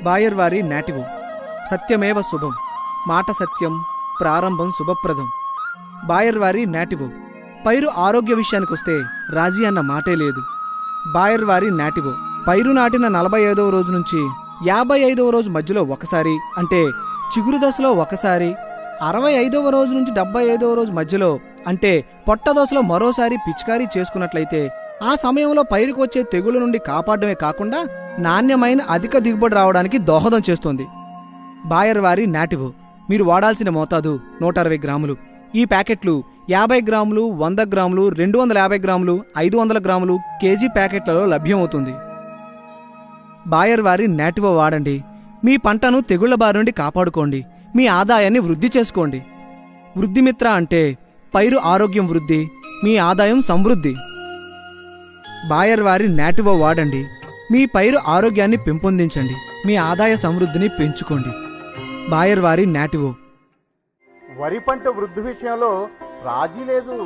బాయర్ వారి నాటివో. సత్యమేవ శుభం, మాట సత్యం, ప్రారంభం శుభప్రదం. బాయర్ వారి నాటివో. పైరు ఆరోగ్య విషయానికొస్తే రాజీ అన్న మాటే లేదు. బాయర్ వారి నాటివో. పైరు నాటిన 45వ రోజు నుంచి 55వ రోజు మధ్యలో ఒకసారి, అంటే చిగురు దశలో ఒకసారి, 65వ రోజు నుంచి 75వ రోజు మధ్యలో, అంటే పొట్ట దశలో మరోసారి పిచికారీ చేసుకున్నట్లయితే ఆ సమయంలో పైరుకు వచ్చే తెగులు నుండి కాపాడమే కాకుండా నాణ్యమైన అధిక దిగుబడి రావడానికి దోహదం చేస్తుంది. బాయర్ వారి నాటివో. మీరు వాడాల్సిన మోతాదు 160 గ్రాములు. ఈ ప్యాకెట్లు 50 గ్రాములు, 100 గ్రాములు, 250 గ్రాములు, 500 గ్రాములు, కేజీ ప్యాకెట్లలో లభ్యమవుతుంది. బాయర్ వారి నాటివో వాడండి. మీ పంటను తెగుళ్ల బారి నుండి కాపాడుకోండి. మీ ఆదాయాన్ని వృద్ధి చేసుకోండి. వృద్ధిమిత్ర అంటే పైరు ఆరోగ్యం వృద్ధి, మీ ఆదాయం సమృద్ధి. బాయర్ వారి నాటివో వాడండి. మీ పైరు ఆరోగ్యాన్ని పెంపొందించండి. మీ ఆదాయ సమృద్ధిని పెంచుకోండి. బాయర్ వారి నాటివో. వరి పంట వృద్ధి విషయంలో రాజీ లేదు.